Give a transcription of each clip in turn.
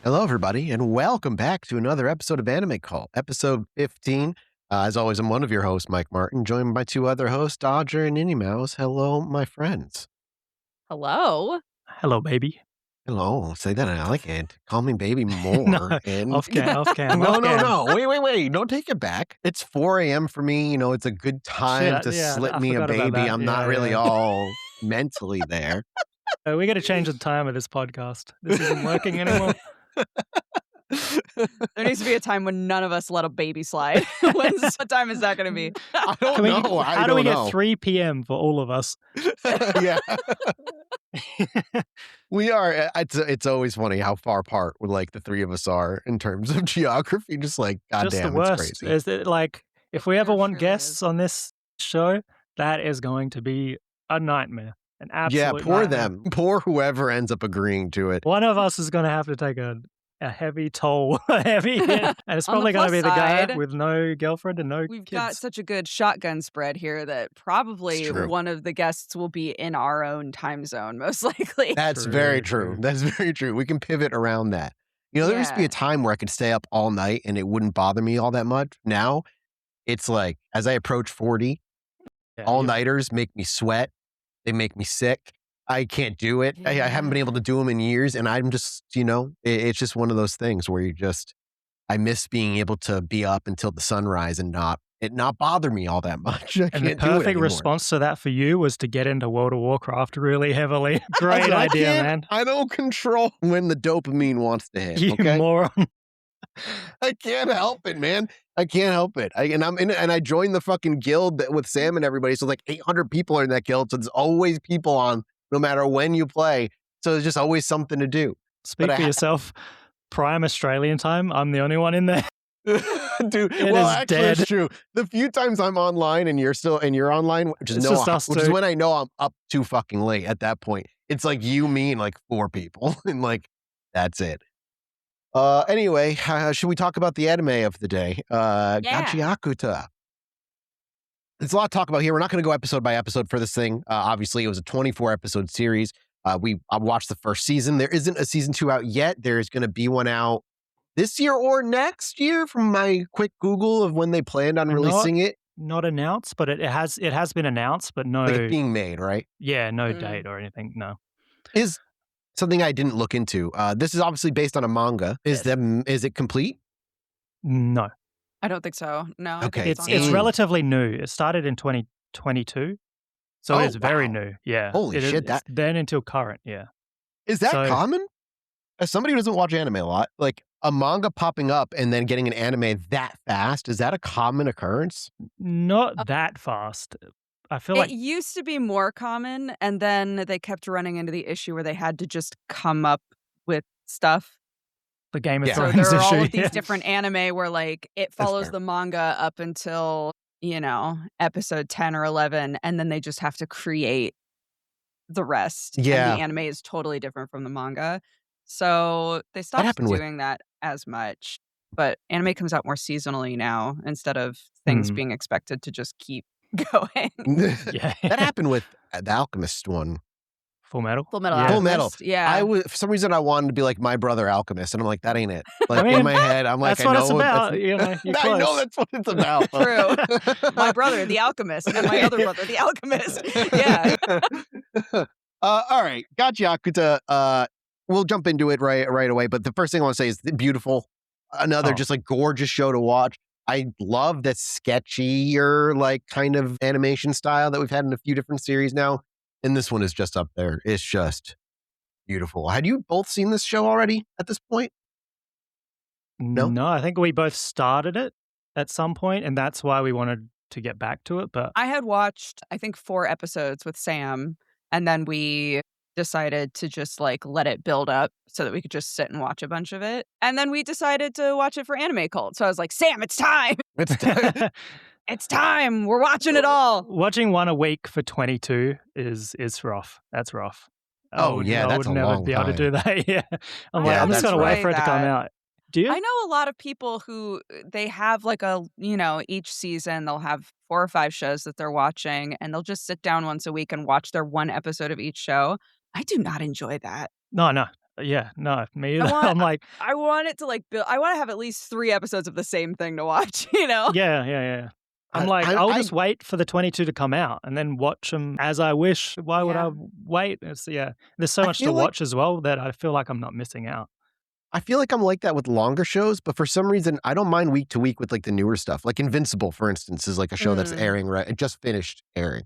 Hello, everybody, and welcome back to another episode of Anime Cvlt, episode 15. As always, I'm one of your hosts, Mike Martin, joined by two other hosts, Dodger and Indeimaus. Hello, my friends. Hello. Hello, baby. Hello. Say that, I like it. Call me baby more. No, and... off cam. No. Wait. Don't take it back. It's 4 a.m. for me. You know, it's a good time to slip me a baby. I'm not really all mentally there. We got to change the time of this podcast. This isn't working anymore. There needs to be a time when none of us let a baby slide. What time is that going to be? I don't know. How do we get 3 p.m. for all of us? Yeah. We are. It's always funny how far apart like the three of us are in terms of geography. Just like, goddamn, Just the worst. It's crazy. Is it like, if we ever It want really guests is. on this show, that is going to be a nightmare. An absolute Poor nightmare. them. Poor whoever ends up agreeing to it. One of us is going to have to take a heavy toll, and it's probably going to be the guy side, with no girlfriend and no We've kids. got such a good shotgun spread here that probably one of the guests will be in our own time zone, most likely. That's very true. That's very true. We can pivot around that. You know, there used to be a time where I could stay up all night and it wouldn't bother me all that much. Now, it's like, as I approach 40, all-nighters make me sweat. They make me sick. I can't do it. I haven't been able to do them in years. And I'm just, you know, it's just one of those things where I miss being able to be up until the sunrise and not bother me all that much. And the perfect response to that for you was to get into World of Warcraft really heavily. Great idea, man. I don't control when the dopamine wants to hit. You okay? moron. I can't help it, man. I can't help it. I joined the fucking guild with Sam and everybody. So like 800 people are in that guild. So there's always people on no matter when you play. So there's just always something to do. Speak for yourself. Prime Australian time. I'm the only one in there. Dude, actually, dead. It's true. The few times I'm online and you're online, which is when I know I'm up too fucking late at that point. It's like you, me, and like 4 people. And like, that's it. Anyway, should we talk about the anime of the day? Gachiakuta. There's a lot to talk about here. We're not going to go episode by episode for this thing. Obviously, it was a 24 episode series. I watched the first season. There isn't a season 2 out yet. There's going to be one out this year or next year from my quick Google of when they planned on releasing it. Not announced, but it has been announced, but no. Like it's being made, right? Yeah, no date or anything. No. Is something I didn't look into. This is obviously based on a manga. Is it complete? No. I don't think so. No. Okay. It's relatively new. It started in 2022. So it's very new. Yeah. Holy shit. It's then until current. Yeah. Is that common? As somebody who doesn't watch anime a lot, like a manga popping up and then getting an anime that fast, is that a common occurrence? Not that fast. I feel like it used to be more common, and then they kept running into the issue where they had to just come up with stuff. The Game of Thrones so there are all issue. of these different anime where like it follows the manga up until, you know, episode 10 or 11, and then they just have to create the rest. Yeah. And the anime is totally different from the manga. So they stopped doing that as much. But anime comes out more seasonally now instead of things being expected to just keep going. Yeah. That happened with the Alchemist one. Full Metal? Full Metal Yeah. Alchemist. Full Metal. Yeah. For some reason, I wanted to be like My Brother Alchemist, and I'm like, that ain't it. Like in my head, I'm like, that's what it's about. You know, I know that's what it's about. True. My brother, the Alchemist, and my other brother, the Alchemist. Yeah. All right, Gachiakuta. We'll jump into it right away. But the first thing I want to say is beautiful. Another just like gorgeous show to watch. I love the sketchier like kind of animation style that we've had in a few different series now. And this one is just up there. It's just beautiful. Had you both seen this show already at this point? No, I think we both started it at some point, and that's why we wanted to get back to it. But I had watched, I think, 4 episodes with Sam, and then we decided to just like let it build up so that we could just sit and watch a bunch of it. And then we decided to watch it for Anime Cult. So I was like, Sam, it's time. It's time. It's time. We're watching it all. Watching one a week for 22 is rough. That's rough. I would never be able to do that. Yeah. I'm just going to wait for it to come out. Do you? I know a lot of people who they have like each season they'll have 4 or 5 shows that they're watching and they'll just sit down once a week and watch their one episode of each show. I do not enjoy that. No. Yeah, no, me either. I'm like, I want it to like build. I want to have at least 3 episodes of the same thing to watch, Yeah. I'm like, I'll just wait for the 22 to come out and then watch them as I wish. Why would I wait? There's so much to watch as well that I feel like I'm not missing out. I feel like I'm like that with longer shows, but for some reason, I don't mind week to week with like the newer stuff. Like Invincible, for instance, is like a show that's airing, right? It just finished airing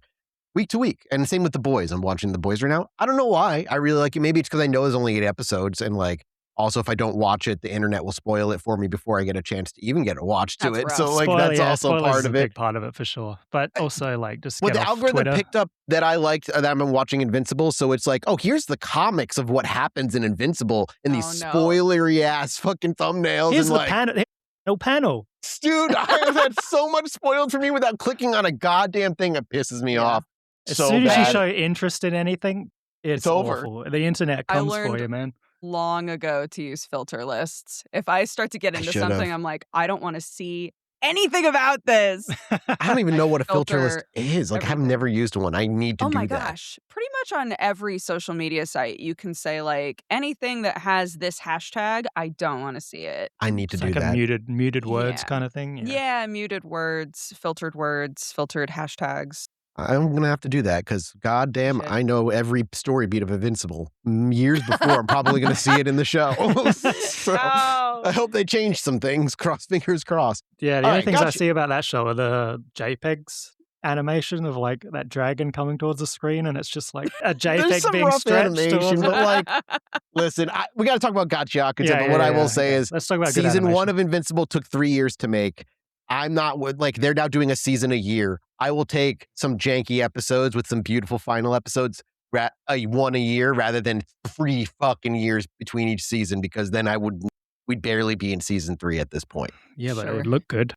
week to week. And same with The Boys. I'm watching The Boys right now. I don't know why. I really like it. Maybe it's because I know there's only 8 episodes. And like, also, if I don't watch it, the internet will spoil it for me before I get a chance to even get a watch to it. Rough. So like, that's also part of it. Big part of it for sure. But also like just well, get the off algorithm Twitter. picked up that I liked that I'm watching Invincible. So it's like, oh, here's the comics of what happens in Invincible in these spoilery ass fucking thumbnails. Here's and the like, panel. Dude, I have had so much spoiled for me without clicking on a goddamn thing. It pisses me off. As soon as you show interest in anything, it's over. Awful. The internet comes for you, man. Long ago to use filter lists. If I start to get into something, I'm like, I don't want to see anything about this. I don't even know what a filter list is. Like, I've never used one. I need to do that. Oh my gosh. Pretty much on every social media site, you can say like anything that has this hashtag, I don't want to see it. I need to do like that. A muted words kind of thing. Yeah, muted words, filtered hashtags. I'm going to have to do that because goddamn, I know every story beat of Invincible. Years before, I'm probably going to see it in the show. So I hope they change some things. Fingers crossed. Yeah, the only things I see about that show are the JPEGs animation of like that dragon coming towards the screen, and it's just like a JPEG being stretched. Animation, but like, listen, we got to talk about Gachiakuta, but what I will say is let's talk about season 1 of Invincible took 3 years to make. I'm not like they're now doing a season a year. I will take some janky episodes with some beautiful final episodes, one a year rather than 3 fucking years between each season, because then we'd barely be in season 3 at this point. Yeah, but it would look good.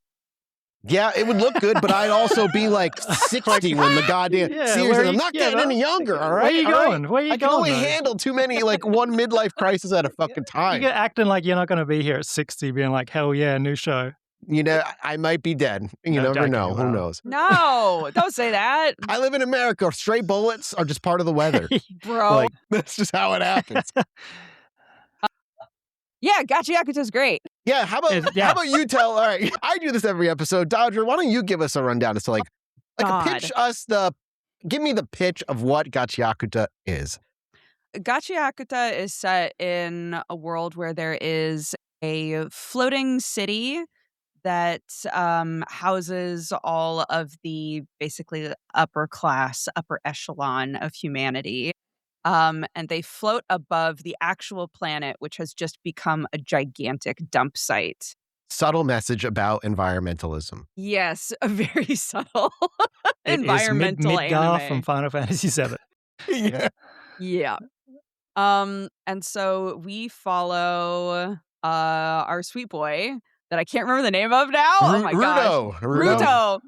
Yeah, it would look good, but I'd also be like 60 when the goddamn seriously, I'm not getting any younger, all right? Where are you going? Where are you going? I can only handle too many, like one midlife crisis at a fucking time. You're acting like you're not going to be here at 60 being like, hell yeah, new show. You know, I might be dead. You never know. Who knows? No, don't say that. I live in America. Stray bullets are just part of the weather. Bro. Like, that's just how it happens. Yeah, Gachiakuta's great. Yeah, how about you tell, all right, I do this every episode. Dodger, why don't you give us a rundown as to give me the pitch of what Gachiakuta is. Gachiakuta is set in a world where there is a floating city that houses all of the basically upper class, upper echelon of humanity. And they float above the actual planet, which has just become a gigantic dump site. Subtle message about environmentalism. Yes, a very subtle environmental Midgar anime. from Final Fantasy VII. Yeah. And so we follow our sweet boy that I can't remember the name of now. Oh my gosh. Rudo.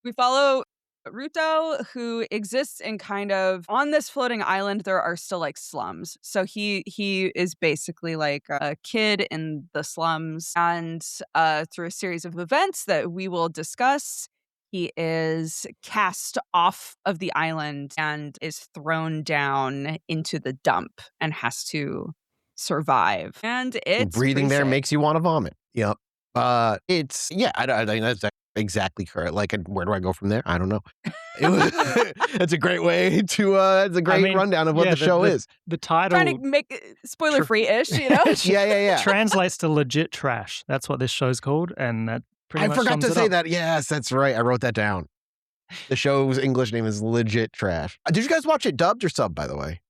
We follow Rudo, who exists in kind of on this floating island. There are still like slums. So he is basically like a kid in the slums. And through a series of events that we will discuss, he is cast off of the island and is thrown down into the dump and has to survive. And it's breathing there makes you want to vomit. Yep. I think that's exactly correct. Like, where do I go from there? I don't know. It's a great way to. It's a great rundown of what the show is. The title trying to make it spoiler free ish, you know. Yeah. Translates to legit trash. That's what this show's called, and that pretty much forgot to say up. that. Yes, that's right. I wrote that down. The show's English name is Legit Trash. Did you guys watch it dubbed or subbed? By the way,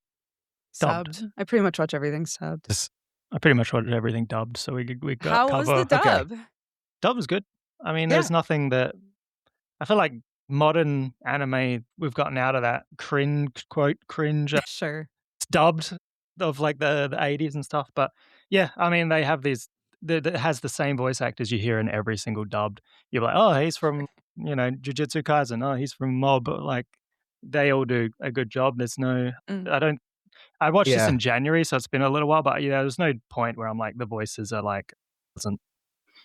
subbed. I pretty much watch everything subbed. I pretty much watched everything dubbed, so we got How cover. was the dub? Okay. Dub was good. I mean, there's nothing that I feel like modern anime we've gotten out of that cringe. Sure. dubbed of like the 80s and stuff. But yeah, I mean, they have these, that has the same voice actors you hear in every single dubbed. You're like, oh, he's from, Jujutsu Kaisen. Oh, he's from Mob. Like, they all do a good job. There's no, I watched this in January, so it's been a little while, but there's no point where I'm like, the voices are like,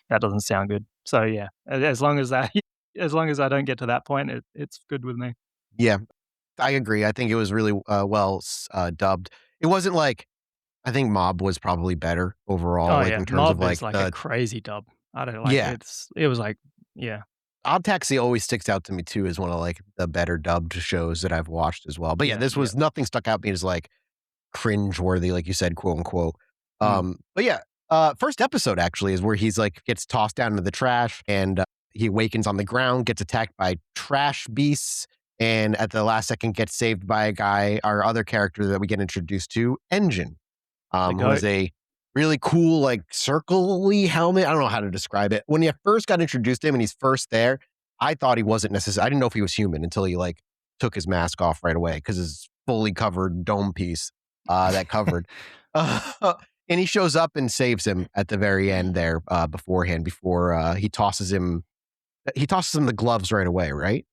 that doesn't sound good. So yeah, as long as I don't get to that point, it's good with me. Yeah, I agree. I think it was really well dubbed. It wasn't like, I think Mob was probably better overall. In terms Mob of like is like a crazy dub. I don't like it was like, Odd Taxi always sticks out to me too as one of like the better dubbed shows that I've watched as well. But this was nothing stuck out me as like cringe worthy, like you said, quote unquote. But yeah, first episode actually is where he's like gets tossed down into the trash and he awakens on the ground, gets attacked by trash beasts, and at the last second gets saved by a guy, our other character that we get introduced to, Engine, who is a really cool, like, circle-y helmet. I don't know how to describe it. When you first got introduced to him and he's first there, I thought he wasn't necessarily, I didn't know if he was human until he, like, took his mask off right away because his fully covered dome piece that covered. And he shows up and saves him at the very end there before he tosses him the gloves right away, right?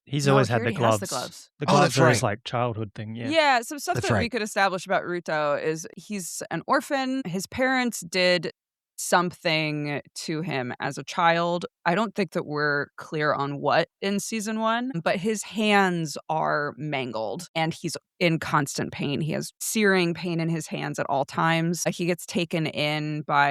He's always had the gloves. The gloves are his like childhood thing. Yeah. Some stuff that we could establish about Ruto is he's an orphan. His parents did something to him as a child. I don't think that we're clear on what in season 1, but his hands are mangled and he's in constant pain. He has searing pain in his hands at all times. He gets taken in by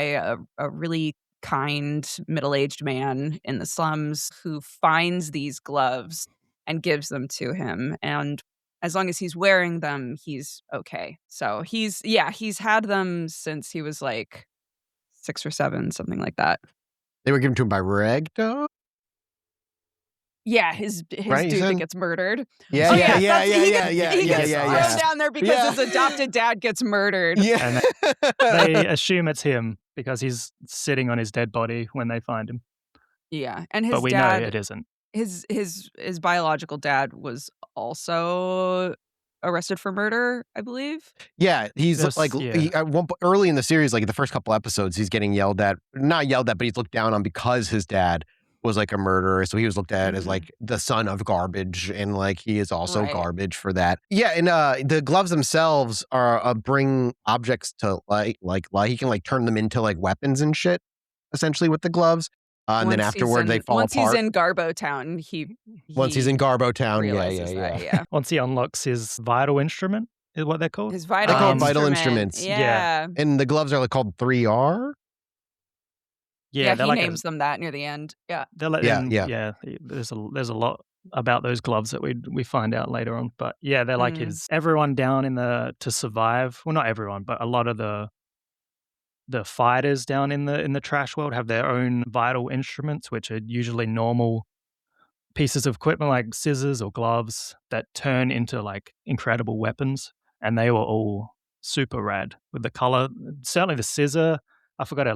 a really kind middle-aged man in the slums who finds these gloves and gives them to him. And as long as he's wearing them, he's okay. So he's had them since he was like 6 or 7, something like that. They were given to him by Ragdo? Yeah, his dude that gets murdered. He gets thrown down there because his adopted dad gets murdered. Yeah. And they assume it's him because he's sitting on his dead body when they find him. Yeah, and his but we dad, know it isn't. His biological dad was also arrested for murder, I believe. Yeah, he's early in the series, like the first couple episodes, he's getting not yelled at, but he's looked down on because his dad was like a murderer. So he was looked at as like the son of garbage, and like he is also garbage for that. Yeah, and the gloves themselves are bring objects to like he can like turn them into like weapons and shit, essentially with the gloves. And then afterward, they fall apart. Once he's in Garbo Town, Once he's in Garbo Town, yeah. Once he unlocks his vital instrument, is what they're called? His vital instruments. Yeah. And the gloves are like called 3R? Yeah, he names them that near the end. Yeah. There's a lot about those gloves that we find out later on. But yeah, they're like everyone down to survive. Well, not everyone, but a lot of the fighters down in the trash world have their own vital instruments, which are usually normal pieces of equipment like scissors or gloves that turn into like incredible weapons. And they were all super rad with the color. Certainly the scissor. I forgot her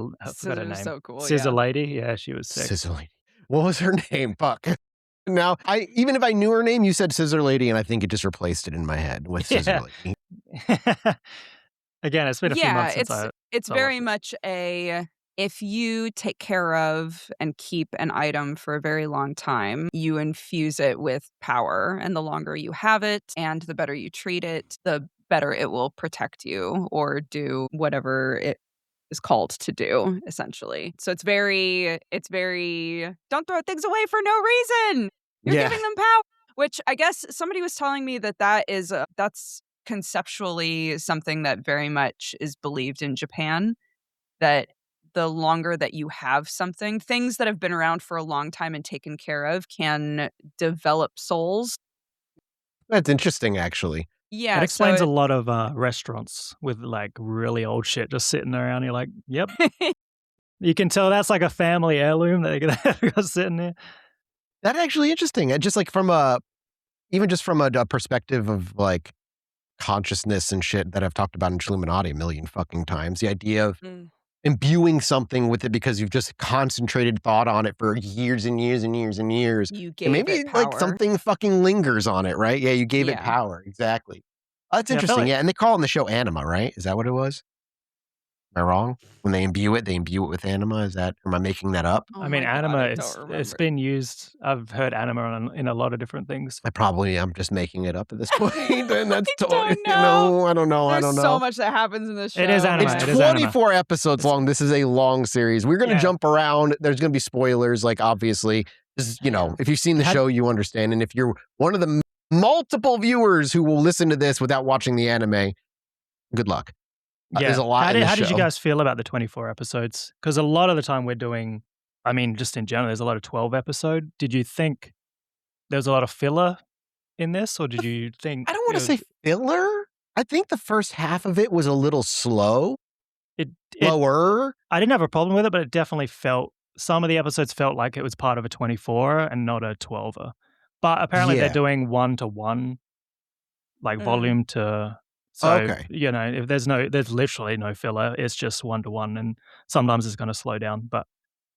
name. So cool. Scissor Lady. Yeah, she was sick. Scissor Lady. What was her name? Fuck. Now, even if I knew her name, you said Scissor Lady, and I think it just replaced it in my head with Scissor Lady. Again, it's been a few months since it's very much if you take care of and keep an item for a very long time, you infuse it with power. And the longer you have it and the better you treat it, the better it will protect you or do whatever it is called to do, essentially. So it's very don't throw things away for no reason. You're giving them power. Which I guess somebody was telling me that's conceptually something that very much is believed in Japan, that the longer that you have something, things that have been around for a long time and taken care of can develop souls. That's interesting, actually. Yeah. It explains a lot of restaurants with like really old shit just sitting around. You're like, yep. You can tell that's like a family heirloom that they got sitting there. That's actually interesting. Just like from a perspective of like consciousness and shit that I've talked about in Illuminati a million fucking times. The idea of imbuing something with it because you've just concentrated thought on it for years and years and years and years. You gave it power. Like something fucking lingers on it, right? Yeah, you gave it power. Exactly. That's interesting. Yeah, and they call it in the show anima, right? Is that what it was? Am I wrong? When they imbue it with anima. Is that? Am I making that up? Oh I mean, my God, anima don't remember. it's been used. I've heard anima in a lot of different things. I'm just making it up at this point, and that's don't know. I don't know. There's so much that happens in this show. It is anima. It's It is 24 episodes long. This is a long series. We're going to Yeah. jump around. There's going to be spoilers, like obviously. Just, if you've seen the show, you understand. And if you're one of the multiple viewers who will listen to this without watching the anime, good luck. Yeah. There's a lot How did you guys feel about the 24 episodes? Because a lot of the time we're doing, I mean, just in general, there's a lot of 12 episode. Did you think there was a lot of filler in this, or did you think... I don't want to say filler. I think the first half of it was a little slow. Slower. I didn't have a problem with it, but it definitely felt... Some of the episodes felt like it was part of a 24 and not a 12er. But apparently they're doing 1-to-1, like volume to... So, if there's literally no filler. It's just 1-to-1, and sometimes it's going to slow down. But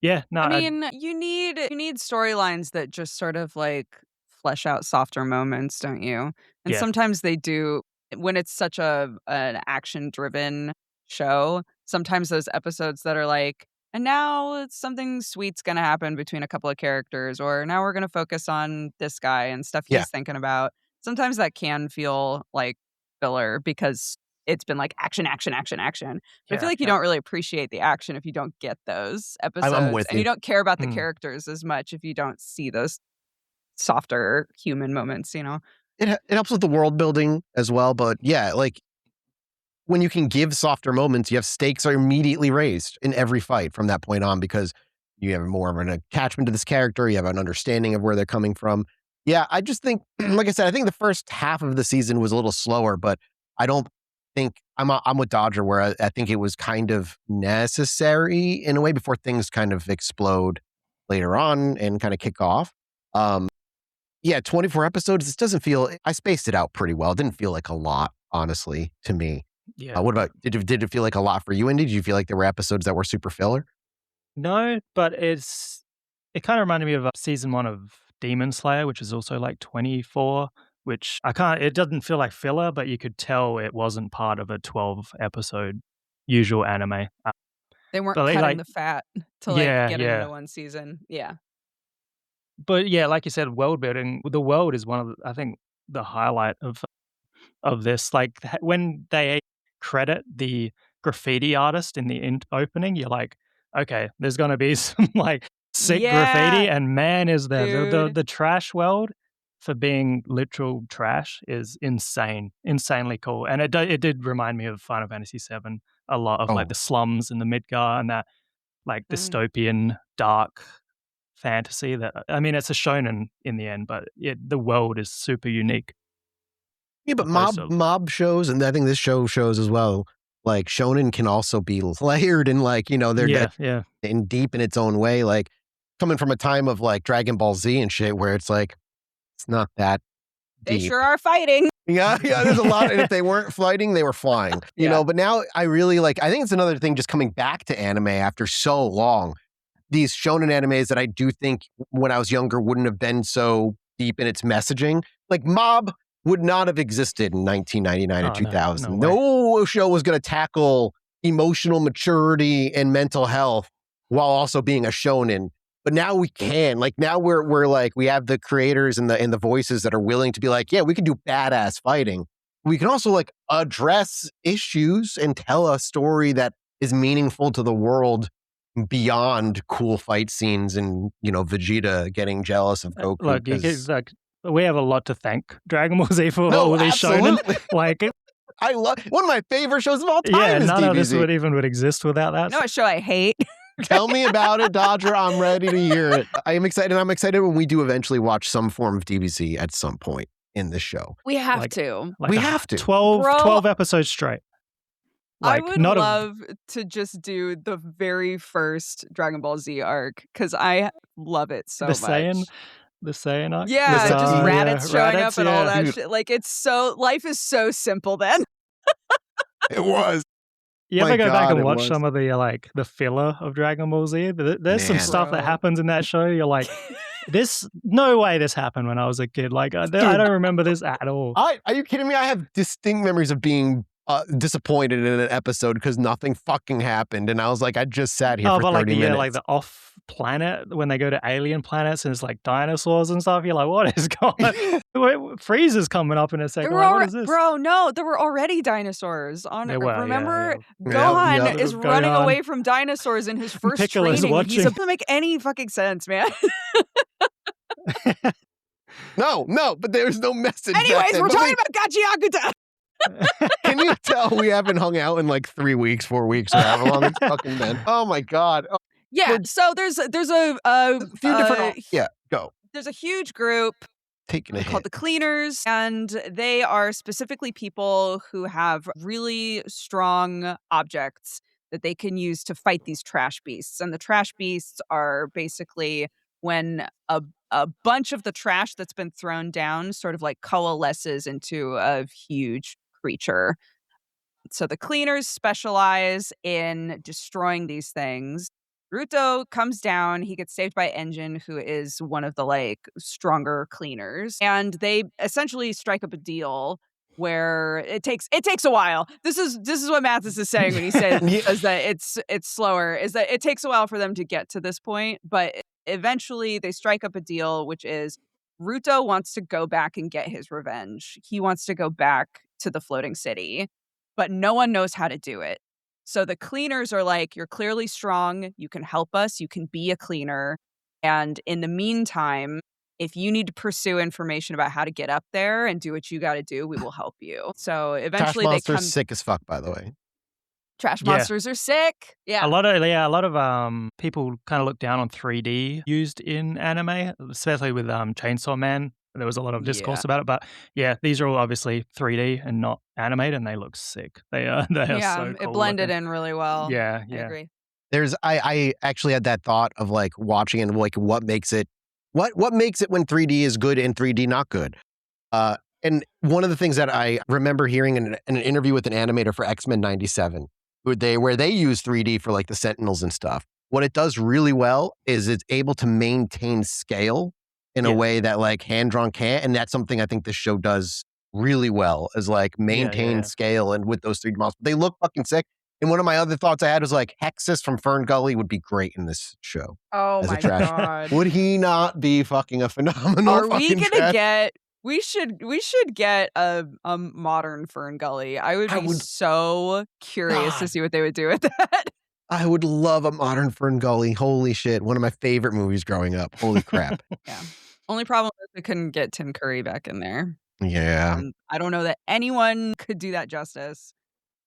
yeah, no. I mean, you need storylines that just sort of like flesh out softer moments, don't you? And sometimes they do when it's such an action-driven show. Sometimes those episodes that are like, and now something sweet's going to happen between a couple of characters, or now we're going to focus on this guy and stuff he's thinking about. Sometimes that can feel like filler because it's been like action. But I feel like you don't really appreciate the action if you don't get those episodes. I'm with and you don't care about the characters as much if you don't see those softer human moments, It helps with the world building as well, but like when you can give softer moments, you have stakes are immediately raised in every fight from that point on because you have more of an attachment to this character, you have an understanding of where they're coming from. Yeah, I just think, like I said, I think the first half of the season was a little slower, but I don't think I'm with Dodger where I think it was kind of necessary in a way before things kind of explode later on and kind of kick off. 24 episodes. This doesn't feel. I spaced it out pretty well. It didn't feel like a lot, honestly, to me. Yeah. What about did it feel like a lot for you, Indy? Did you feel like there were episodes that were super filler? No, but it kind of reminded me of season 1 of Demon Slayer, which is also like 24, which it doesn't feel like filler, but you could tell it wasn't part of a 12 episode usual anime. They weren't cutting the fat to get it into one season. Yeah. But yeah, like you said, world building, the world is one of I think the highlight of this. Like when they credit the graffiti artist in the opening, you're like, okay, there's going to be some like sick graffiti, and man, is there the trash world for being literal trash is insanely cool. And it did remind me of Final Fantasy VII a lot of like the slums in the Midgar and that like dystopian dark fantasy that, I mean, it's a shonen in the end, but the world is super unique. Yeah, but mob shows, and I think this show shows as well, like shonen can also be layered and like, they're and deep in its own way, like coming from a time of like Dragon Ball Z and shit where it's like, it's not that deep. They sure are fighting. Yeah, there's a lot. And if they weren't fighting, they were flying, you know, but now I really I think it's another thing just coming back to anime after so long. These shonen animes that I do think when I was younger wouldn't have been so deep in its messaging. Like Mob would not have existed in 1999 or 2000. No show was going to tackle emotional maturity and mental health while also being a shonen. But now we can. Like now we're like, we have the creators and the voices that are willing to be like, yeah, we can do badass fighting. We can also like address issues and tell a story that is meaningful to the world beyond cool fight scenes and, Vegeta getting jealous of Goku. Look, we have a lot to thank Dragon Ball Z for all these shonen. Like, I love one of my favorite shows of all time. Yeah, none DBZ. of this would exist without that. No, a show I hate. Tell me about it, Dodger. I'm ready to hear it. I am excited. I'm excited when we do eventually watch some form of DBZ at some point in this show. We have to. We have to. 12 episodes straight. I would love to just do the very first Dragon Ball Z arc because I love it so much. The Saiyan arc? Yeah, just Raditz showing up and all that shit. Like, life is so simple then. It was. You ever go back and watch some of the filler of Dragon Ball Z? There's some stuff that happens in that show. You're like, This no way this happened when I was a kid. Like I don't remember this at all. Are you kidding me? I have distinct memories of being disappointed in an episode because nothing fucking happened, and I was like, I just sat here for 30 minutes. Like the off planet when they go to alien planets and it's like dinosaurs and stuff. You're like, what is going on? Freezer's coming up in a second. What is this? Bro, no, there were already dinosaurs on it. Remember, yeah. Gohan is running away from dinosaurs in his first Piccolo's training. Watching. It doesn't make any fucking sense, man. No, but there's no message. Anyways, we're talking about Gachiakuta. Can you tell we haven't hung out in like 3 weeks, 4 weeks, or however long it's fucking been? Oh my god. Oh, yeah. So there's a few different. Yeah, go. There's a huge group called the Cleaners, and they are specifically people who have really strong objects that they can use to fight these trash beasts. And the trash beasts are basically when a bunch of the trash that's been thrown down sort of like coalesces into a huge creature. So the Cleaners specialize in destroying these things. Rudo comes down, he gets saved by Engine, who is one of the like stronger cleaners, and they essentially strike up a deal where it takes a while. This is what Mathis is saying when he says is that it's slower, is that it takes a while for them to get to this point, but eventually they strike up a deal, which is Rudo wants to go back and get his revenge. He wants to go back to the floating city, but no one knows how to do it. So the Cleaners are like, you're clearly strong. You can help us. You can be a cleaner. And in the meantime, if you need to pursue information about how to get up there and do what you got to do, we will help you. So eventually Trash Monster's sick as fuck, by the way. Trash monsters are sick. Yeah. A lot of people kind of look down on 3D used in anime, especially with Chainsaw Man. There was a lot of discourse about it, but yeah, these are all obviously 3D and not animated, and they look sick. They are so cool. It blended in really well. Yeah. I agree. I actually had that thought of like watching and like what makes it when 3D is good and 3D not good. And one of the things that I remember hearing in an interview with an animator for X-Men 97, where they use 3D for like the Sentinels and stuff. What it does really well is it's able to maintain scale in a way that like hand-drawn can't. And that's something I think this show does really well, is like maintain scale and with those 3D models. They look fucking sick. And one of my other thoughts I had was like Hexus from Fern Gully would be great in this show. Oh my god. Would he not be fucking a phenomenal Are we gonna get we should get a modern Fern Gully. I would be so curious to see what they would do with that. I would love a modern Fern Gully. Holy shit. One of my favorite movies growing up. Holy crap. Yeah. Only problem is we couldn't get Tim Curry back in there. Yeah. And I don't know that anyone could do that justice.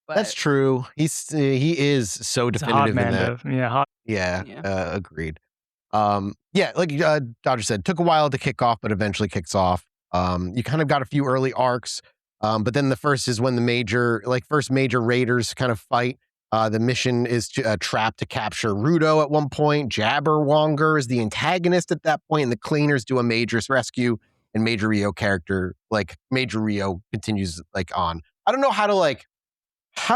But that's true. He is so definitive in that. Yeah. Agreed. Like Dodger said, took a while to kick off, but eventually kicks off. You kind of got a few early arcs. But then the first is when the first major raiders kind of fight. The mission is trapped to capture Rudo at one point. Jabberwonger is the antagonist at that point, and the Cleaners do a major rescue, and Major Rio continues on. I don't know how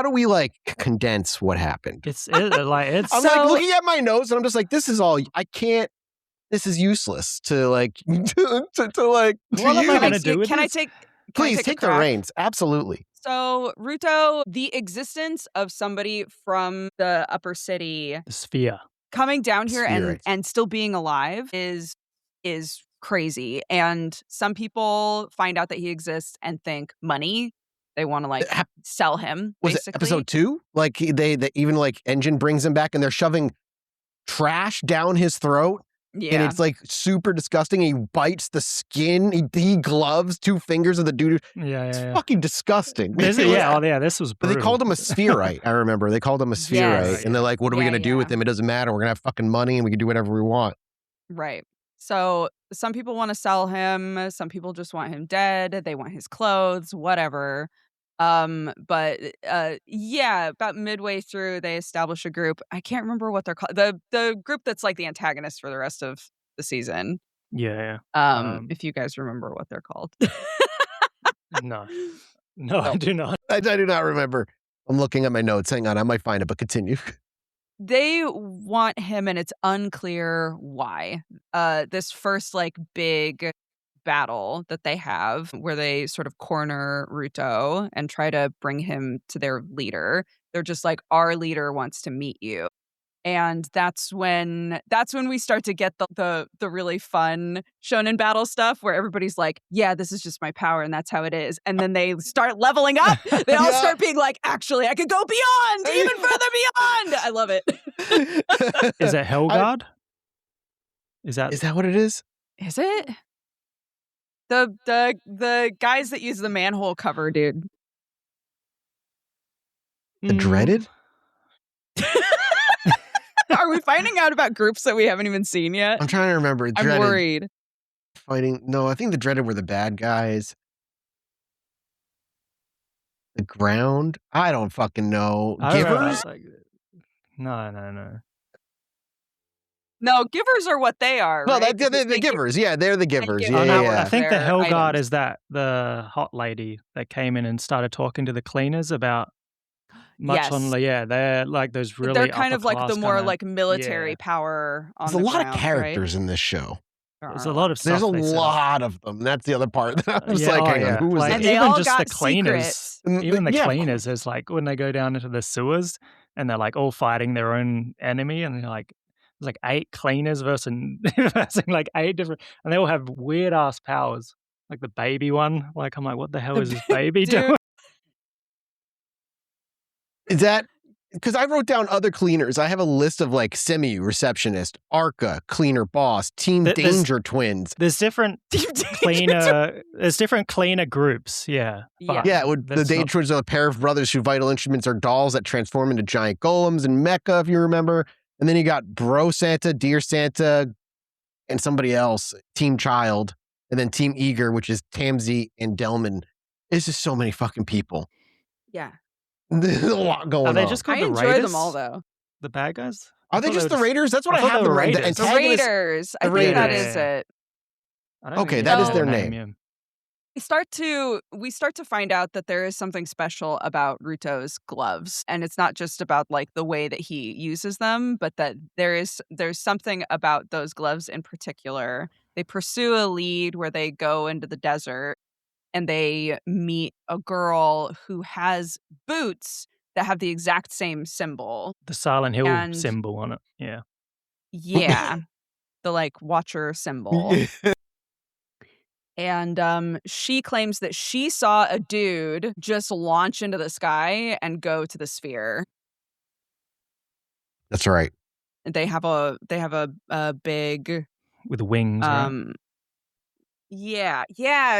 do we condense what happened? I'm like looking at my notes and I'm just like, this is useless to like to what am I gonna do with this? Please take the reins. Absolutely. So, Ruto, the existence of somebody from the upper city, the sphere, coming down here and still being alive is crazy. And some people find out that he exists and think money. They want to sell him. Was basically. It episode 2? Like they even like Engine brings him back and they're shoving trash down his throat. Yeah. And it's like super disgusting. He bites the skin. He gloves 2 fingers of the dude. It's fucking disgusting. This was brutal. But they called him a spherite. I remember. They called him a spherite. Yes. And they're like, what are we going to do with him? It doesn't matter. We're going to have fucking money and we can do whatever we want. Right. So some people want to sell him. Some people just want him dead. They want his clothes, whatever. But about midway through, they establish a group. I can't remember what they're called. The group that's like the antagonist for the rest of the season. Yeah. If you guys remember what they're called. No, I do not. I do not remember. I'm looking at my notes. Hang on, I might find it, but continue. they want him, and it's unclear why. This first like big battle that they have where they sort of corner Ruto and try to bring him to their leader. They're just like, our leader wants to meet you. And that's when we start to get the really fun shonen battle stuff where everybody's like, yeah, this is just my power and that's how it is. And then they start leveling up. They all start being like, actually, I could go beyond, even further beyond. I love it. Is it Hellguard? Is that what it is? Is it? The guys that use the manhole cover, dude. The Dreaded? Are we finding out about groups that we haven't even seen yet? I'm trying to remember. I'm worried. Fighting. No, I think the Dreaded were the bad guys. The Ground? I don't fucking know. Givers? No. No, Givers are what they are. No, right? they're the Givers. Yeah, they're the Givers. I think the Hellguard is the hot lady that came in and started talking to the cleaners about they're like those really they're kind of like the more like military power on There's the a lot ground, of characters right? in this show. There's a lot of stuff. There's a lot of them. That's the other part. I was like, hang on, who was and that? they all just got the cleaners. Secrets. Even the cleaners is like when they go down into the sewers and they're like all fighting their own enemy, and they're like there's like 8 cleaners versus like 8 different, and they all have weird ass powers. Like the baby one. Like I'm like, what the hell is this baby doing? Is that because I wrote down other cleaners? I have a list of like semi-receptionist, Arca, cleaner boss, Team Danger twins. There's different cleaner. There's different cleaner groups. Yeah. The Danger twins are a pair of brothers whose vital instruments are dolls that transform into giant golems in Mecha, if you remember. And then you got Bro Santa, Dear Santa, and somebody else, Team Child, and then Team Eager, which is Tamsi and Delman. It's just so many fucking people. Yeah. There's a lot going on. Are they just called I the enjoy Raiders? them all, though. The bad guys? Are they just the Raiders? That's what I have them right. The Raiders. I think that is it. Okay, that is their name. Yeah. We start to find out that there is something special about Ruto's gloves, and it's not just about like the way that he uses them, but that there's something about those gloves in particular. They pursue a lead where they go into the desert and they meet a girl who has boots that have the exact same symbol. The Silent Hill symbol on it. Yeah. Yeah. The like watcher symbol. And she claims that she saw a dude just launch into the sky and go to the sphere. That's right. They have a big with wings. Right? Yeah,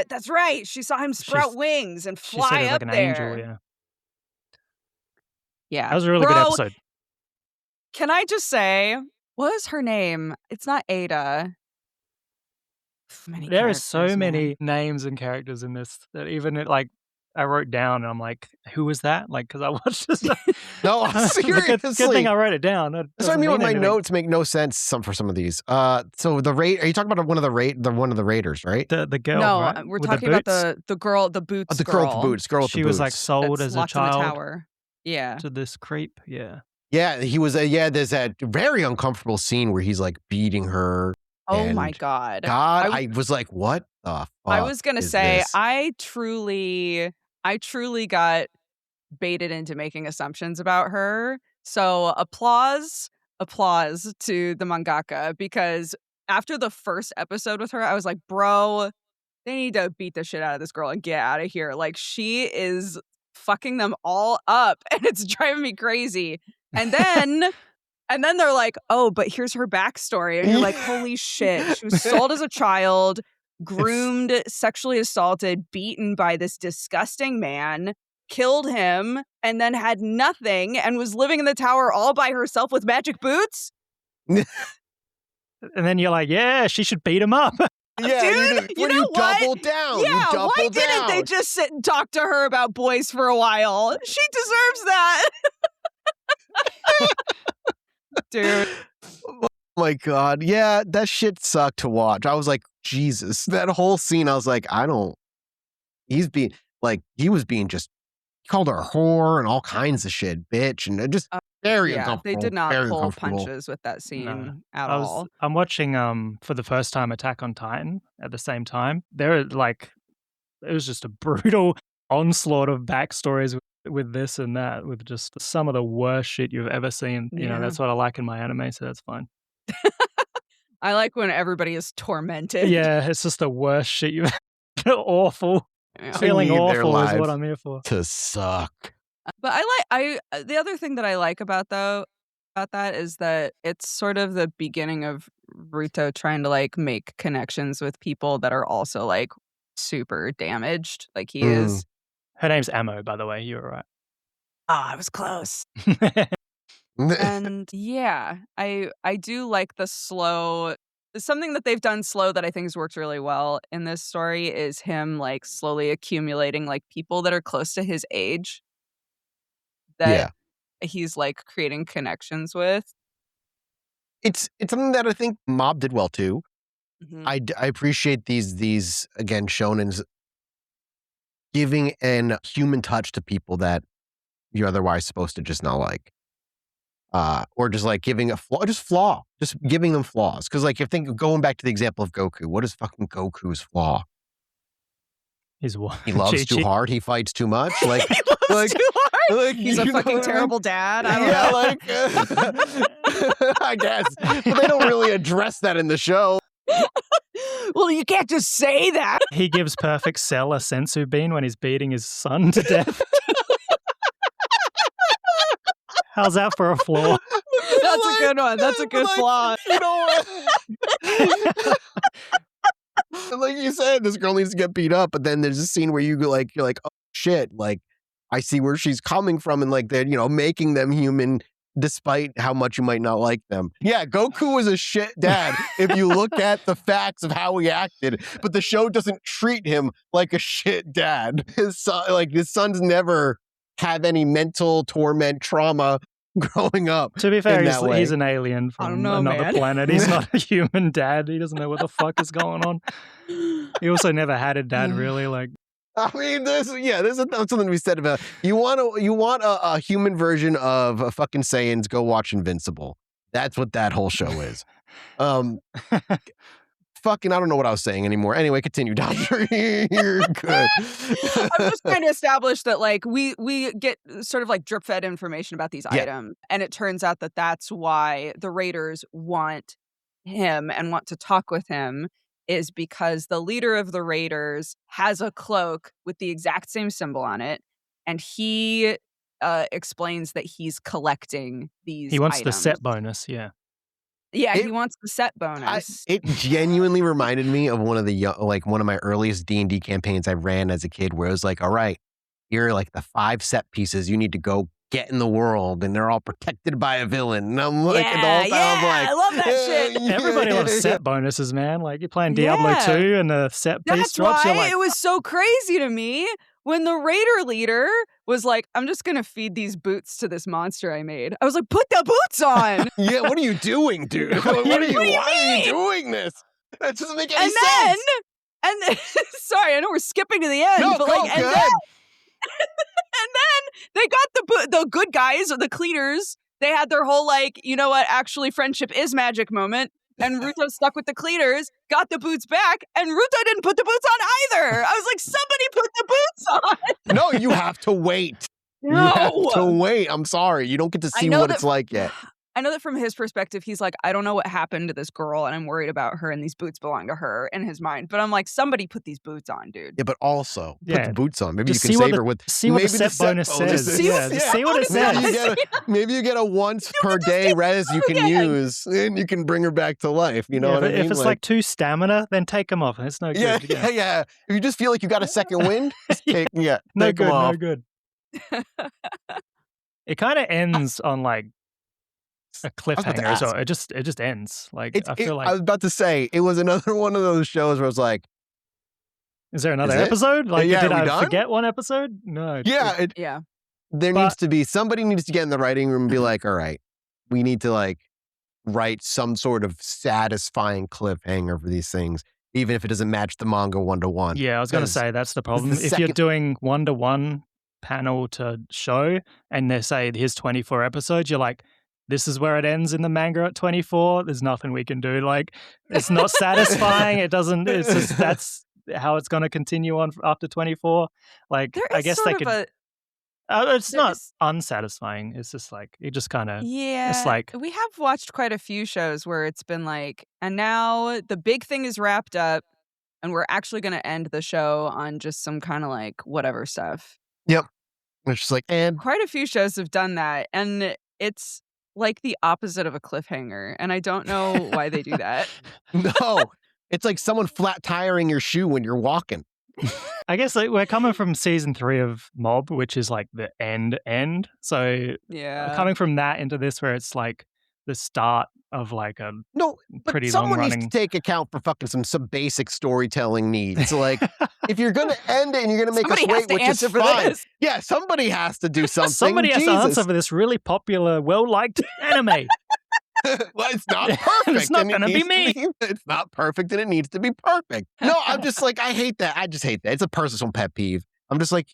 that's right. She saw him sprout wings and fly up like an there. Angel, Yeah. That was a really good episode. Can I just say, what is her name? It's not Ada. There are so many names and characters in this that even like I wrote down and I'm like, who was that? Like, because I watched this. No, seriously. Good thing I wrote it down. That's what I mean. My notes make no sense for some of these. So the raid. Are you talking about one of the Raiders, right? The girl. No, right? we're with talking about the girl, the boots. The girl with the boots. Girl with the boots. She was like sold that's as a child. In the tower. Yeah. To this creep. Yeah. Yeah, he was. There's that very uncomfortable scene where he's like beating her. Oh my God. I was like, what the fuck? I was going to say, this? I truly got baited into making assumptions about her. So applause to the mangaka, because after the first episode with her, I was like, bro, they need to beat the shit out of this girl and get out of here. Like, she is fucking them all up and it's driving me crazy. And then they're like, oh, but here's her backstory. And you're like, holy shit. She was sold as a child, groomed, sexually assaulted, beaten by this disgusting man, killed him, and then had nothing and was living in the tower all by herself with magic boots. And then you're like, yeah, she should beat him up. Yeah, dude, you know what? Double down. Yeah, why didn't they just sit and talk to her about boys for a while? She deserves that. Dude. Oh my God. Yeah, that shit sucked to watch. I was like, Jesus. That whole scene, I was like, he was being just, he called her a whore and all kinds of shit, bitch. And it just, Very Yeah, uncomfortable. they did not very pull uncomfortable. punches with that scene at all. I'm watching for the first time Attack on Titan at the same time. There like it was just a brutal onslaught of backstories with this and that, with just some of the worst shit you've ever seen. You know, that's what I like in my anime, so that's fine. I like when everybody is tormented. Yeah, it's just the worst shit you've awful. Yeah. Feeling Need their awful is lives what I'm here for. to suck. But the other thing that I like about that is that it's sort of the beginning of Ruto trying to like make connections with people that are also like super damaged, like he is. Her name's Ammo, by the way. You were right. I was close. And yeah, I do like the slow. Something that they've done slow that I think has worked really well in this story is him like slowly accumulating like people that are close to his age that he's like creating connections with. It's something that I think Mob did well too. Mm-hmm. I appreciate these again shonens giving an human touch to people that you're otherwise supposed to just not like. Or just like giving a flaw, just giving them flaws. Because like, going back to the example of Goku, what is fucking Goku's flaw? He's what? He loves too hard. He fights too much. Like, he loves too hard. He's a fucking terrible dad. I don't know. I guess, but they don't really address that in the show. Well, you can't just say that. He gives Perfect Cell a sensu bean when he's beating his son to death. How's that for a flaw? That's a good one. That's a good flaw. You know what? Like you said, this girl needs to get beat up, but then there's a scene where you're like, oh shit, like I see where she's coming from, and like they're making them human despite how much you might not like them. Yeah, Goku was a shit dad if you look at the facts of how he acted, but the show doesn't treat him like a shit dad. His sons never have any mental torment trauma growing up. To be fair, he's an alien from another planet. He's not a human dad. He doesn't know what the fuck is going on. He also never had a dad, really. Like, I mean, there's something to be said about you want a human version of a fucking Saiyans. Go watch Invincible. That's what that whole show is. Fucking, I don't know what I was saying anymore. Anyway, continue, Doctor. You're good. I'm just trying to establish that, like, we get sort of like drip fed information about these items, and it turns out that that's why the Raiders want him and want to talk with him, is because the leader of the Raiders has a cloak with the exact same symbol on it, and he explains that he's collecting these. He wants items. the set bonus, yeah. Yeah, he wants the set bonus. It genuinely reminded me of one of my earliest D&D campaigns I ran as a kid, where it was like, all right, here are like the 5 set pieces you need to go get in the world, and they're all protected by a villain. And I'm like, the whole time I'm like, I love that shit. Everybody loves set bonuses, man. Like, you're playing Diablo 2 and the set piece drops. That's why like, it was so crazy to me when the Raider leader was like, I'm just going to feed these boots to this monster I made. I was like, put the boots on. Yeah, what are you doing, dude? Why are you doing this? That doesn't make any sense. And then, sorry, I know we're skipping to the end. No, but go, and then they got the good guys, the cleaners. They had their whole like, you know what, actually friendship is magic moment. And Ruto stuck with the cleaners, got the boots back, and Ruto didn't put the boots on either. I was like, somebody put the boots on. No, you have to wait. No. You have to wait. I'm sorry. You don't get to see what it's like yet. I know that from his perspective, he's like, I don't know what happened to this girl, and I'm worried about her, and these boots belong to her in his mind. But I'm like, somebody put these boots on, dude. Yeah, but also put the boots on. Maybe just you can save her with. See what the set bonus says. See what it says. Maybe you get a once per day res you can use, and you can bring her back to life. You know what I mean? If it's like 2 stamina, then take them off. It's no good. Yeah. If you just feel like you got a second wind, take no good. Off. No good. It kind of ends on like a cliffhanger, so it just ends. Like I feel like I was about to say it was another one of those shows where I was like, is there another episode? Like, did I done? forget one episode? No. Yeah. There needs to be somebody needs to get in the writing room and be like, all right, we need to like write some sort of satisfying cliffhanger for these things, even if it doesn't match the manga 1-to-1. Yeah, I was going to say that's the problem. If you're doing 1-to-1 panel to show, and they say here's 24 episodes, you're like, this is where it ends in the manga at 24. There's nothing we can do. Like, it's not satisfying. It's just, that's how it's going to continue on after 24. Like, I guess they could. It's not unsatisfying. It's just like, it just kind of. Yeah. It's like. We have watched quite a few shows where it's been like, and now the big thing is wrapped up, and we're actually going to end the show on just some kind of like whatever stuff. Yep. It's just like, and. Quite a few shows have done that. And it's like the opposite of a cliffhanger, and I don't know why they do that. No, it's like someone flat tiring your shoe when you're walking. I guess like, we're coming from season 3 of Mob, which is like the end. So coming from that into this, where it's like the start of like a pretty someone long-running... needs to take account for fucking some basic storytelling needs. Like, if you're going to end it and you're going to make us wait, which is fine. Yeah, somebody has to do something. Somebody has to answer for this really popular, well-liked anime. Well, it's not perfect. It's not going to be me. It's not perfect, and it needs to be perfect. No, I'm just like, I hate that. I just hate that. It's a personal pet peeve. I'm just like,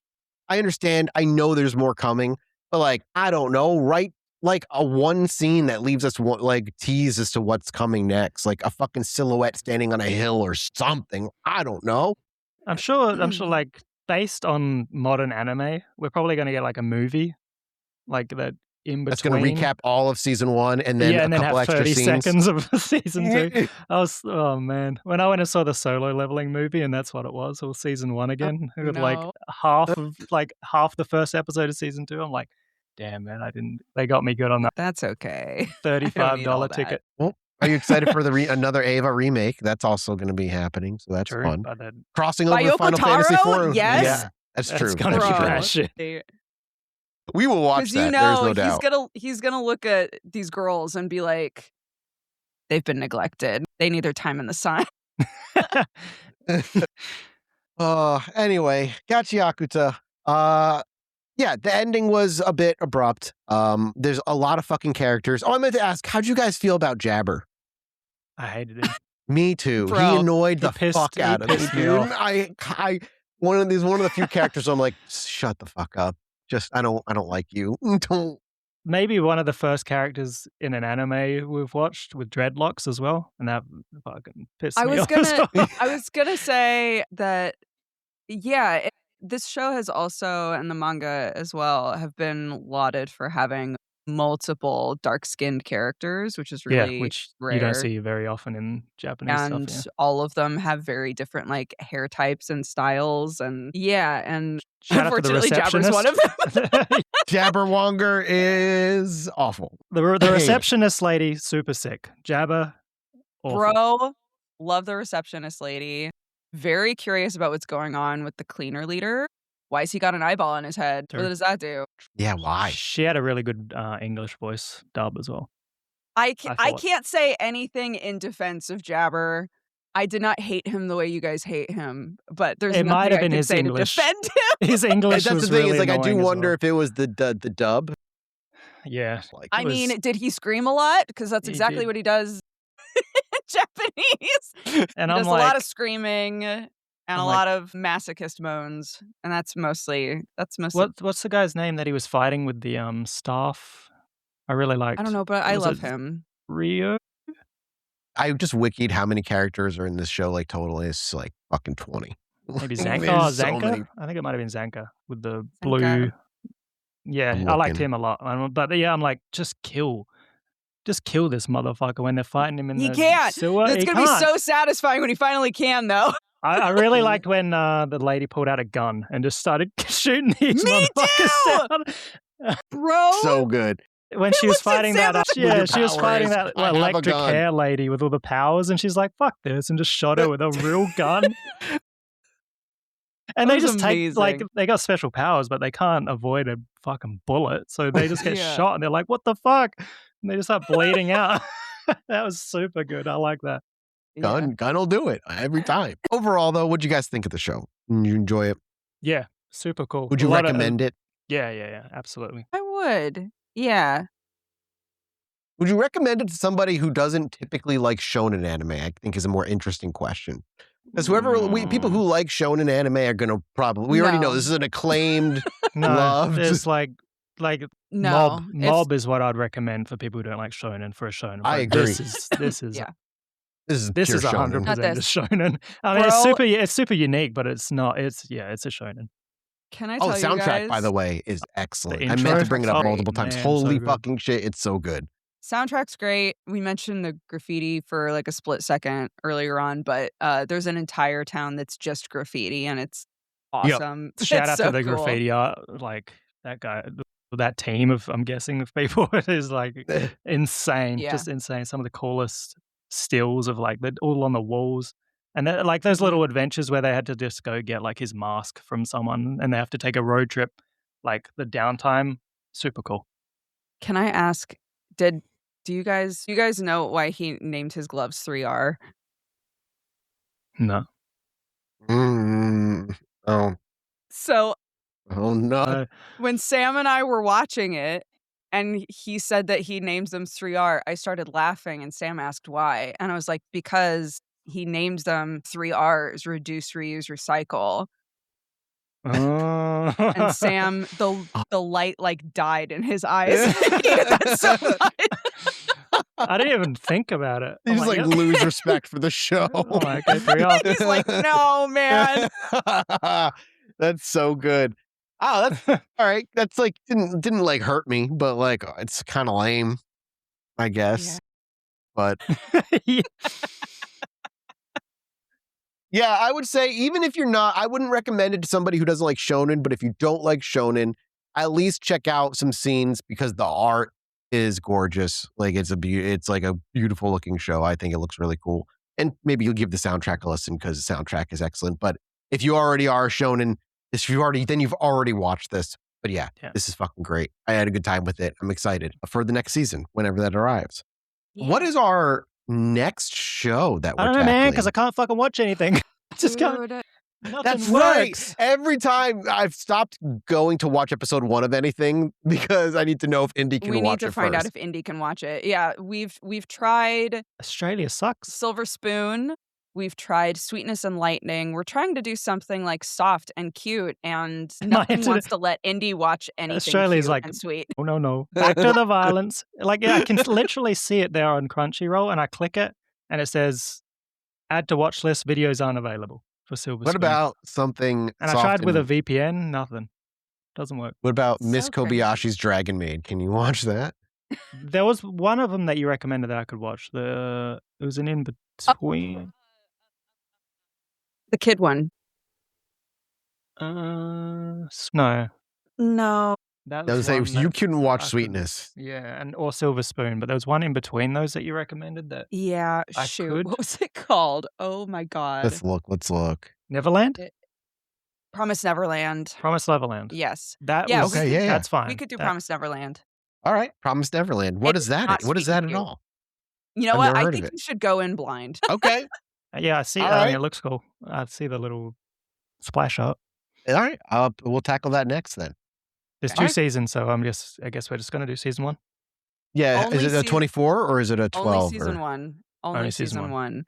I understand. I know there's more coming, but like, I don't know, right? Like a one scene that leaves us like tease as to what's coming next, like a fucking silhouette standing on a hill or something. I don't know. I'm sure like based on modern anime, we're probably going to get like a movie like that in between. That's going to recap all of season 1 and then a couple have extra 30 scenes. seconds of season 2. Oh man, when I went and saw the Solo Leveling movie, and that's what it was season 1 again, with like half the first episode of season 2. I'm like, damn, man, they got me good on that. That's okay. $35 ticket. Well, are you excited for another Eva remake? That's also going to be happening, so that's fun. Crossing over Yoko Final Taro? Fantasy IV. Yes. Yeah, that's true. It's gonna be trash. We will watch that. There's no doubt. He's gonna look at these girls and be like, they've been neglected. They need their time in the sun. Anyway, Gachiakuta. Yeah, the ending was a bit abrupt. There's a lot of fucking characters. Oh, I meant to ask, how'd you guys feel about Jabber? I hated him. Me too. Bro, he annoyed the fuck out of me, dude. One of the few characters I'm like, shut the fuck up. Just I don't like you. Maybe one of the first characters in an anime we've watched with dreadlocks as well, and that fucking pissed me off. I was gonna say that. Yeah, this show has also, and the manga as well, have been lauded for having multiple dark-skinned characters, which is really which rare. You don't see very often in Japanese and stuff. Yeah. All of them have very different like hair types and styles, and and shout unfortunately, Jabber's one of them. Jabberwonger is awful. The receptionist lady, super sick. Jabber, awful. Bro, love the receptionist lady. Very curious about what's going on with the cleaner leader. Why has he got an eyeball on his head? What does that do? Yeah, why? She had a really good English voice dub as well. I can't say anything in defense of Jabber. I did not hate him the way you guys hate him, but there's nothing I can say to defend him. His English that's was the thing. Really is like I do wonder well. if it was the dub. Yeah, I mean, did he scream a lot? Because that's exactly what he does in Japanese. And he I'm does like, a lot of screaming and a lot of masochist moans, and that's mostly. What's the guy's name that he was fighting with the staff? I really liked. I don't know, but I love him. Rio. I just wikied how many characters are in this show. Like total is like fucking 20. Maybe Zanka. I think it might have been Zanka with the blue. Yeah, I liked him a lot. But yeah, I'm like, just kill this motherfucker when they're fighting him in the sewer. It's going to be so satisfying when he finally can, though. I really liked when the lady pulled out a gun and just started shooting these motherfuckers down. Bro. So good. When she was fighting she was fighting that electric hair lady with all the powers, and she's like, fuck this, and just shot her with a real gun. And they just take, like, they got special powers, but they can't avoid a fucking bullet. So they just get shot, and they're like, what the fuck? And they just start bleeding out. That was super good. I like that. Gun will do it every time. Overall, though, what'd you guys think of the show? Did you enjoy it? Yeah, super cool. Would you recommend it? Yeah, absolutely. I would. Yeah. Would you recommend it to somebody who doesn't typically like shonen anime? I think is a more interesting question. Because people who like shonen anime are going to probably, we already know this is an acclaimed loved. There's like No, Mob is what I'd recommend for people who don't like shonen for a shonen. I agree. This is Yeah. This is this pure is shonen. 100% a shonen. I mean, Bro. it's super unique, but it's not. It's a shonen. Can I tell the you soundtrack, guys? by the way, is excellent. The I meant to intro? bring it up Oh, multiple times. man, Holy so fucking shit, it's so good. Soundtrack's great. We mentioned the graffiti for like a split second earlier on, but there's an entire town that's just graffiti, and it's awesome. Shout out so to the cool. graffiti art, like that guy, that team of, I'm guessing, of people. It is like insane, Yeah. just insane. Some of the coolest stills of like, they're all on the walls. And like those little adventures where they had to just go get like his mask from someone and they have to take a road trip, like the downtime, super cool. Can I ask, do you guys know why he named his gloves 3R? No. Oh. So Oh no. when Sam and I were watching it and he said that he names them 3R, I started laughing and Sam asked why. And I was like, because he names them 3Rs, reduce, reuse, recycle. And Sam, the light like died in his eyes. He hated that so much. I didn't even think about it. You just like lose respect for the show. I'm like, okay, 3R. He's like, no, man. That's so good. Oh, that's all right. That's like didn't like hurt me, but like it's kind of lame, I guess. Yeah. But Yeah. yeah, I would say even if you're not, I wouldn't recommend it to somebody who doesn't like shonen. But if you don't like shonen, at least check out some scenes because the art is gorgeous. Like it's like a beautiful looking show. I think it looks really cool. And maybe you'll give the soundtrack a listen because the soundtrack is excellent. But if you already are shonen, then you've already watched this. But yeah, this is fucking great. I had a good time with it. I'm excited for the next season whenever that arrives. Yeah. What is our next show that we're I don't know, man, because I can't fucking watch anything. Just can't. That's works. Right. Every time I've stopped going to watch episode 1 of anything because I need to know if Indy can watch it. We need to find out if Indy can watch it. Yeah, we've tried Australia sucks. Silver Spoon. We've tried Sweetness and Lightning. We're trying to do something like soft and cute, and nothing wants to let Indy watch anything Australia's cute like, and sweet. Oh, no. Back to the violence. Like, yeah, I can literally see it there on Crunchyroll, and I click it, and it says, add to watch list, videos aren't available for Silver Spoon. What about something And I tried with a VPN, nothing. Doesn't work. What about Miss Kobayashi's Dragon Maid? Can you watch that? There was one of them that you recommended that I could watch. It was an in-between. The kid one. No. That was you couldn't watch Sweetness. Yeah, or Silver Spoon, but there was one in between those that you recommended that. Yeah, shoot. What was it called? Oh my god. Let's look. Neverland? Promise Neverland. Promise Neverland. Yes. That's fine. We could do Promise Neverland. All right, Promise Neverland. What is that? What is that at all? You know what? I think you should go in blind. Okay. Yeah, I see. I mean, it looks cool. I see the little splash art. All right, we'll tackle that next then. There's 2 seasons, so I guess we're just going to do season 1. Yeah, only is it a 24 or is it a 12? Only season 1. Only season 1.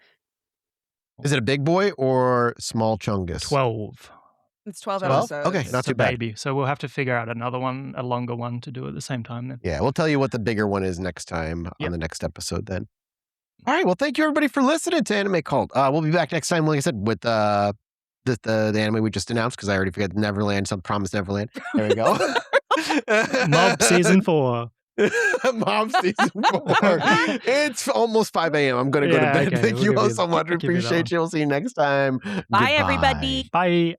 Is it a big boy or small chungus? 12. It's 12 episodes. Okay, not too bad. Baby. So we'll have to figure out another one, a longer one to do at the same time then. Yeah, we'll tell you what the bigger one is next time on the next episode then. All right, well, thank you everybody for listening to Anime Cult. We'll be back next time, like I said, with the anime we just announced because I already forgot Neverland, some Promise Neverland. There we go. Mob season 4. Mob season 4. It's almost 5 a.m. I'm going to go to bed. Okay. Thank you all so much. We appreciate you. We'll see you next time. Bye, everybody. Bye.